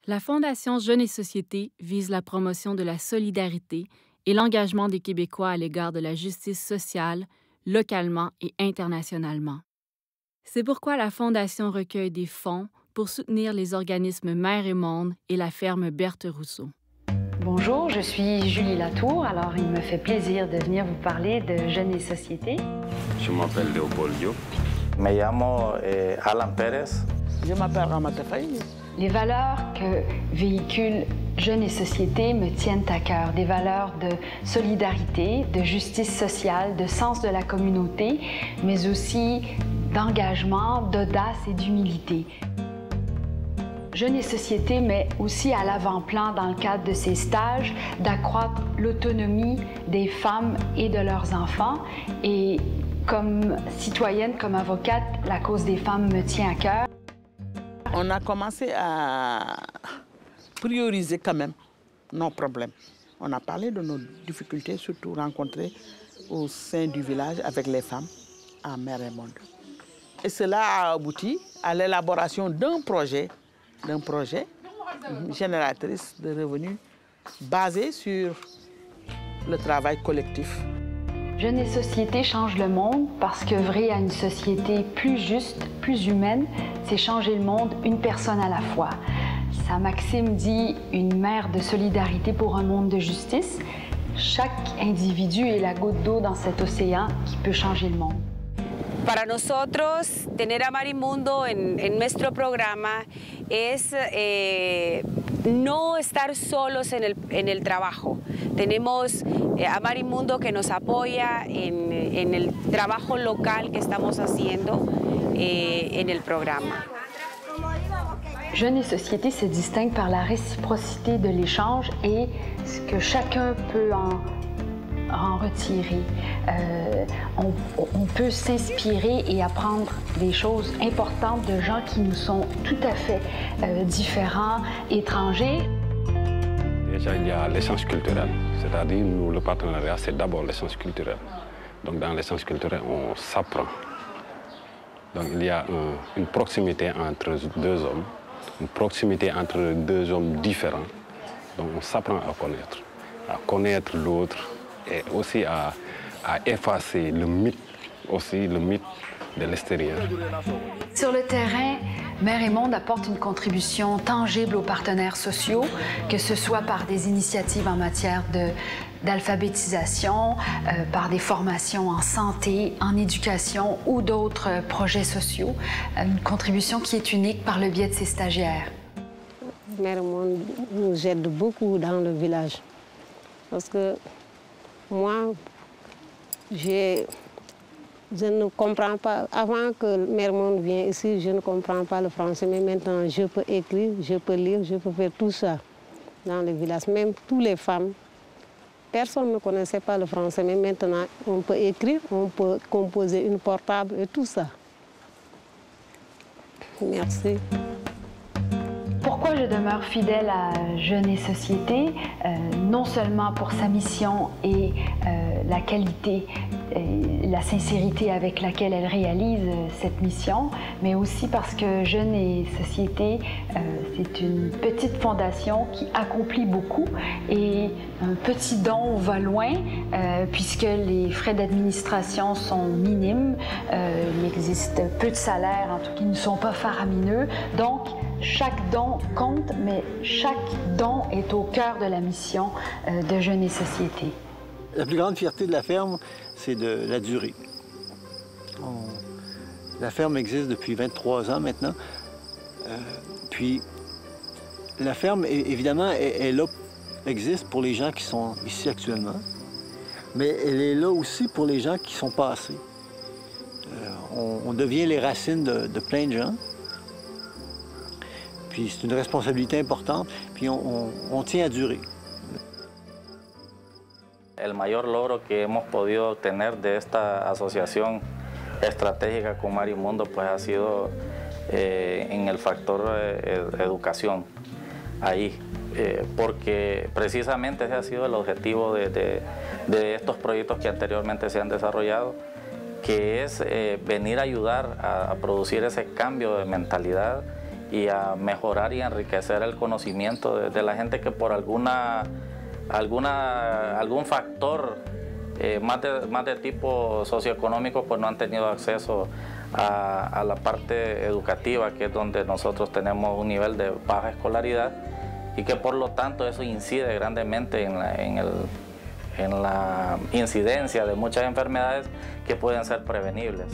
La Fondation Jeunes et Société vise la promotion de la solidarité et l'engagement des Québécois à l'égard de la justice sociale, localement et internationalement. C'est pourquoi la Fondation recueille des fonds pour soutenir les organismes Mère et Monde et la ferme Berthe Rousseau. Bonjour, je suis Julie Latour. Alors, il me fait plaisir de venir vous parler de Jeunes et Société. Je m'appelle Leopoldo. Me llamo Alan Pérez. Je m'appelle Ramata Faye. Les valeurs que véhicule Jeunes et Société me tiennent à cœur. Des valeurs de solidarité, de justice sociale, de sens de la communauté, mais aussi d'engagement, d'audace et d'humilité. Jeunes et Société met aussi à l'avant-plan, dans le cadre de ses stages, d'accroître l'autonomie des femmes et de leurs enfants. Et comme citoyenne, comme avocate, la cause des femmes me tient à cœur. On a commencé à prioriser quand même nos problèmes. On a parlé de nos difficultés, surtout rencontrées au sein du village avec les femmes à Mère et Monde. Et cela a abouti à l'élaboration d'un projet génératrice de revenus basé sur le travail collectif. Jeunes et Société change le monde parce qu'œuvrer à une société plus juste, plus humaine, c'est changer le monde une personne à la fois. Sa maxime dit « une mer de solidarité pour un monde de justice ». Chaque individu est la goutte d'eau dans cet océan qui peut changer le monde. Para nosotros, tener a Marimundo en nuestro programa es no estar solos en el trabajo. Tenemos a Marimundo que nos apoya en el trabajo local que estamos haciendo en el programa. Jeunes et Société se distingue par la réciprocité de l'échange et ce que chacun peut en retirer. On peut s'inspirer et apprendre des choses importantes de gens qui nous sont tout à fait différents, étrangers. Déjà, il y a l'essence culturelle, c'est-à-dire nous, le partenariat, c'est d'abord l'essence culturelle. Donc dans l'essence culturelle, on s'apprend. Donc il y a une proximité entre deux hommes, une proximité entre deux hommes différents. Donc on s'apprend à connaître l'autre, et aussi à effacer le mythe de l'extérieur. Sur le terrain, Mère et Monde apporte une contribution tangible aux partenaires sociaux, que ce soit par des initiatives en matière d'alphabétisation, par des formations en santé, en éducation ou d'autres projets sociaux. Une contribution qui est unique par le biais de ses stagiaires. Mère et Monde nous aide beaucoup dans le village parce que moi, je ne comprends pas. Avant que Mère Monde vienne ici, je ne comprends pas le français. Mais maintenant, je peux écrire, je peux lire, je peux faire tout ça dans le village. Même toutes les femmes. Personne ne connaissait pas le français. Mais maintenant, on peut écrire, on peut composer une portable et tout ça. Merci. Pourquoi je demeure fidèle à Jeunes et Société? Non seulement pour sa mission et la qualité et la sincérité avec laquelle elle réalise cette mission, mais aussi parce que Jeunes et Société, c'est une petite fondation qui accomplit beaucoup et un petit don va loin puisque les frais d'administration sont minimes, il existe peu de salaires, en tout cas qui ne sont pas faramineux, donc chaque don compte, mais chaque don est au cœur de la mission de Jeunes et Société. La plus grande fierté de la ferme, c'est de la durée. La ferme existe depuis 23 ans maintenant. Puis la ferme, évidemment, elle existe pour les gens qui sont ici actuellement, mais elle est là aussi pour les gens qui sont passés. On devient les racines de plein de gens. Puis c'est une responsabilité importante, puis on tient à durer. El mayor logro que hemos podido obtener de esta asociación estratégica con Marimundo pues ha sido en el factor educación ahí, porque precisamente ese ha sido el objetivo de estos proyectos que anteriormente se han desarrollado, que es venir a ayudar a producir ese cambio de mentalidad y a mejorar y enriquecer el conocimiento de la gente que por algún factor más de tipo socioeconómico pues no han tenido acceso a la parte educativa, que es donde nosotros tenemos un nivel de baja escolaridad y que por lo tanto eso incide grandemente en la incidencia de muchas enfermedades que pueden ser prevenibles.